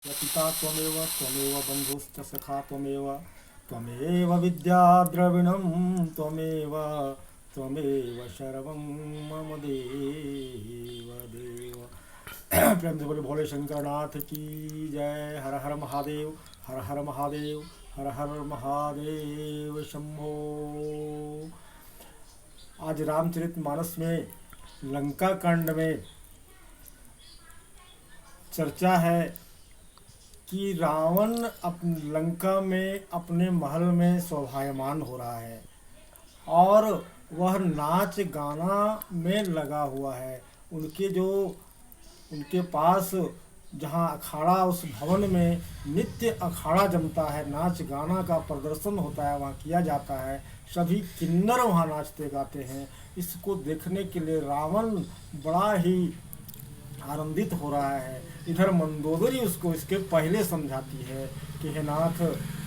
पिता त्वमेव त्वमेव बन्धुश्च सखा त्वमेव त्वमेव विद्या द्रविणं त्वमेव त्वमेव सर्वं मम देव देव। प्रेम से बोले भोले शंकर नाथ की जय। हर हर महादेव, हर हर महादेव, हर हर महादेव शंभो। आज रामचरितमानस में लंका कांड में चर्चा है कि रावण लंका में अपने महल में शोभायमान हो रहा है और वह नाच गाना में लगा हुआ है। उनके पास जहाँ अखाड़ा, उस भवन में नित्य अखाड़ा जमता है, नाच गाना का प्रदर्शन होता है, वहाँ किया जाता है। सभी किन्नर वहाँ नाचते गाते हैं। इसको देखने के लिए रावण बड़ा ही आनंदित हो रहा है। इधर मंदोदरी उसको इसके पहले समझाती है कि हे नाथ,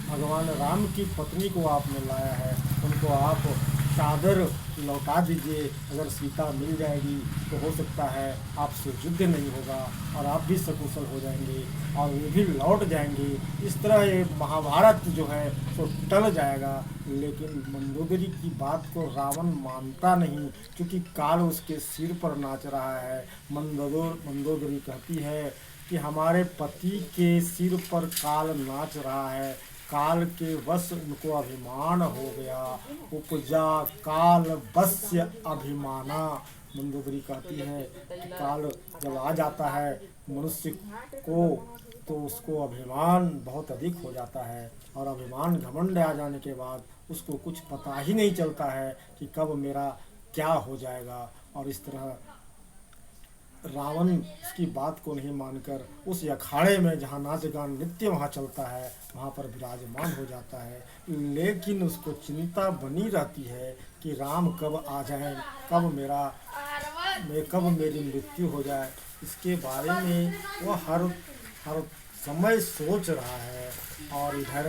भगवान राम की पत्नी को आपने लाया है, उनको आप चादर लौटा दीजिए। अगर सीता मिल जाएगी तो हो सकता है आपसे युद्ध नहीं होगा और आप भी सकुशल हो जाएंगे और वे भी लौट जाएंगे। इस तरह ये महाभारत जो है तो टल जाएगा। लेकिन मंदोदरी की बात को रावण मानता नहीं, क्योंकि काल उसके सिर पर नाच रहा है। मंदोदरी कहती है कि हमारे पति के सिर पर काल नाच रहा है, काल के वश उनको अभिमान हो गया। उपजा काल वश्य अभिमाना। मंदोदरी कहती है कि काल जब आ जाता है मनुष्य को तो उसको अभिमान बहुत अधिक हो जाता है और अभिमान घमंड आ जाने के बाद उसको कुछ पता ही नहीं चलता है कि कब मेरा क्या हो जाएगा। और इस तरह रावण उसकी बात को नहीं मानकर उस अखाड़े में जहाँ नाच गान नित्य वहाँ चलता है वहाँ पर विराजमान हो जाता है। लेकिन उसको चिंता बनी रहती है कि राम कब आ जाएं, कब मेरी मृत्यु हो जाए। इसके बारे में वह हर समय सोच रहा है। और इधर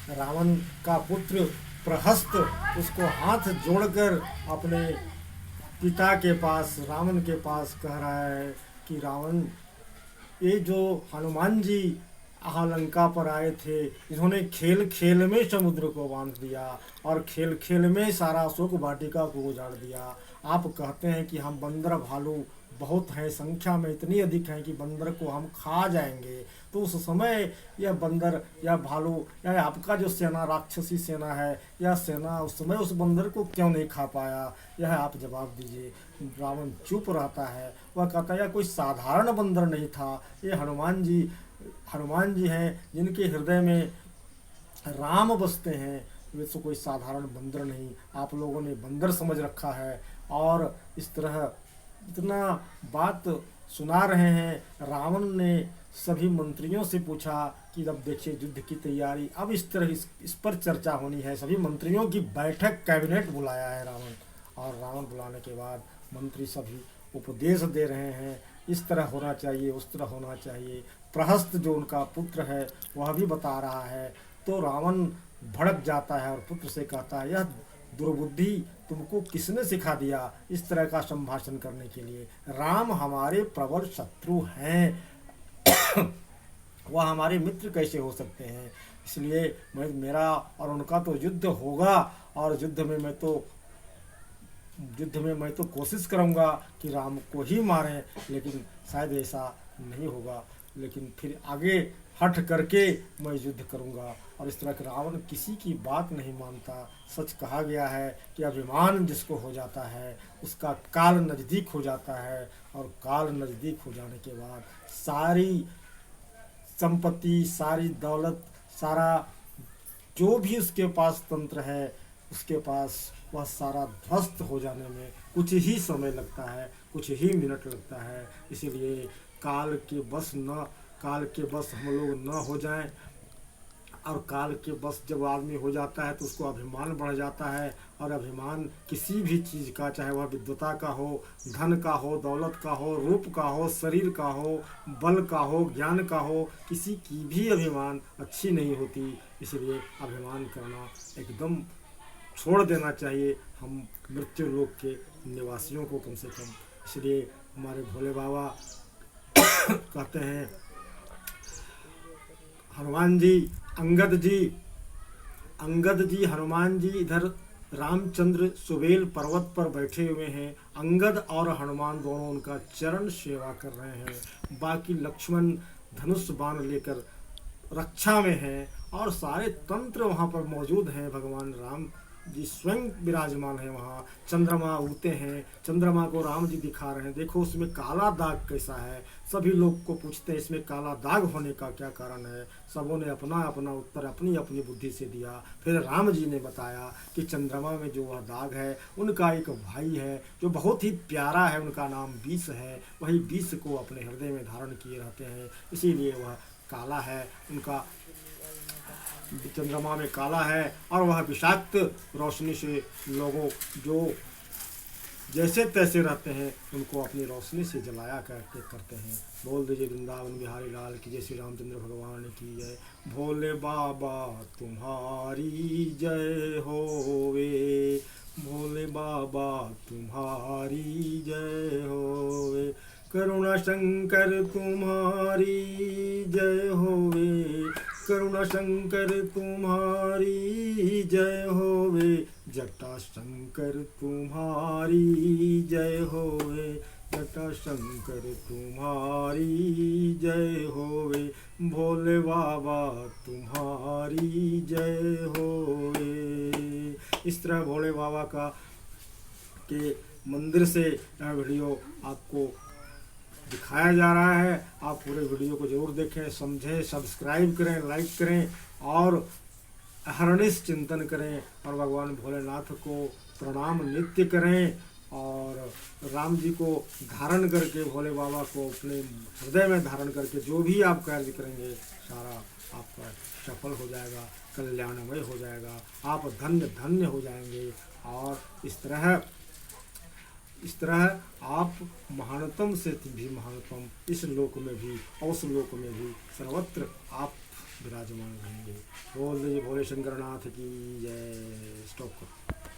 रावण का पुत्र प्रहस्त उसको हाथ जोड़कर अपने पिता के पास, रावण के पास कह रहा है कि रावण, ये जो हनुमान जी लंका पर आए थे, इन्होंने खेल खेल में समुद्र को बांध दिया और खेल खेल में सारा अशोक वाटिका को उजाड़ दिया। आप कहते हैं कि हम बंदर भालू बहुत हैं, संख्या में इतनी अधिक हैं कि बंदर को हम खा जाएंगे। तो उस समय यह बंदर या भालू या आपका जो सेना, राक्षसी सेना है, यह सेना उस समय उस बंदर को क्यों नहीं खा पाया, यह आप जवाब दीजिए। रावण चुप रहता है। वह कहता है यह कोई साधारण बंदर नहीं था, ये हनुमान जी हैं जिनके हृदय में राम बसते हैं। वे तो कोई साधारण बंदर नहीं, आप लोगों ने बंदर समझ रखा है। और इस तरह इतना बात सुना रहे हैं। रावण ने सभी मंत्रियों से पूछा कि अब देखिए युद्ध की तैयारी, अब इस तरह इस पर चर्चा होनी है। सभी मंत्रियों की बैठक, कैबिनेट बुलाया है रावण। और रावण बुलाने के बाद मंत्री सभी उपदेश दे रहे हैं, इस तरह होना चाहिए, उस तरह होना चाहिए। प्रहस्त जो उनका पुत्र है वह भी बता रहा है। तो रावण भड़क जाता है और पुत्र से कहता है, यह दुर्बुद्धि तुमको किसने सिखा दिया इस तरह का संभाषण करने के लिए? राम हमारे प्रबल शत्रु हैं, वह हमारे मित्र कैसे हो सकते हैं? इसलिए मेरा और उनका तो युद्ध होगा और युद्ध में मैं तो कोशिश करूंगा कि राम को ही मारें, लेकिन शायद ऐसा नहीं होगा। लेकिन फिर आगे हट करके मैं युद्ध करूंगा। और इस तरह के रावण किसी की बात नहीं मानता। सच कहा गया है कि अभिमान जिसको हो जाता है उसका काल नज़दीक हो जाता है। और काल नज़दीक हो जाने के बाद सारी संपत्ति, सारी दौलत, सारा जो भी उसके पास तंत्र है, उसके पास वह सारा ध्वस्त हो जाने में कुछ ही समय लगता है, कुछ ही मिनट लगता है। इसीलिए काल के बस हम लोग न हो जाएं। और काल के बस जब आदमी हो जाता है तो उसको अभिमान बढ़ जाता है। और अभिमान किसी भी चीज़ का, चाहे वह विद्वता का हो, धन का हो, दौलत का हो, रूप का हो, शरीर का हो, बल का हो, ज्ञान का हो, किसी की भी अभिमान अच्छी नहीं होती। इसलिए अभिमान करना एकदम छोड़ देना चाहिए हम मृत्यु लोक के निवासियों को कम से कम। इसलिए हमारे भोले बाबा कहते हैं हनुमान जी, अंगद जी हनुमान जी इधर रामचंद्र सुबेल पर्वत पर बैठे हुए हैं। अंगद और हनुमान दोनों उनका चरण सेवा कर रहे हैं। बाकी लक्ष्मण धनुष बाण लेकर रक्षा में हैं और सारे तंत्र वहाँ पर मौजूद हैं। भगवान राम जी स्वयं विराजमान है वहाँ। चंद्रमा उगते हैं, चंद्रमा को राम जी दिखा रहे हैं। देखो उसमें काला दाग कैसा है। सभी लोग को पूछते हैं इसमें काला दाग होने का क्या कारण है। सबों ने अपना अपना उत्तर अपनी अपनी बुद्धि से दिया। फिर राम जी ने बताया कि चंद्रमा में जो वह दाग है उनका एक भाई है जो बहुत ही प्यारा है, उनका नाम विष है। वही विष को अपने हृदय में धारण किए रहते हैं, इसीलिए वह काला है। उनका चंद्रमा में काला है और वह विषाक्त रोशनी से लोगों जो जैसे तैसे रहते हैं उनको अपनी रोशनी से जलाया करते हैं। बोल दीजिए वृंदावन बिहारी लाल की जय, श्री रामचंद्र भगवान की जय। भोले बाबा तुम्हारी जय होवे, भोले बाबा तुम्हारी जय होवे। करुणा शंकर तुम्हारी जय होवे, करुणा शंकर तुम्हारी जय होवे। जटा शंकर तुम्हारी जय होवे, जटा शंकर तुम्हारी जय होवे। भोले बाबा तुम्हारी जय होवे। इस तरह भोले बाबा के मंदिर से यह वीडियो आपको दिखाया जा रहा है। आप पूरे वीडियो को जरूर देखें, समझें, सब्सक्राइब करें, लाइक करें और अहर्निश चिंतन करें और भगवान भोलेनाथ को प्रणाम नित्य करें। और राम जी को धारण करके, भोले बाबा को अपने हृदय में धारण करके जो भी आप कार्य करेंगे सारा आपका सफल हो जाएगा, कल्याणमय हो जाएगा। आप धन्य धन्य हो जाएंगे। और इस तरह आप महानतम से भी महानतम इस लोक में भी और उस लोक में भी सर्वत्र आप विराजमान रहेंगे। बोल दीजिए भोले शंकरनाथ की जय। स्टॉप करो।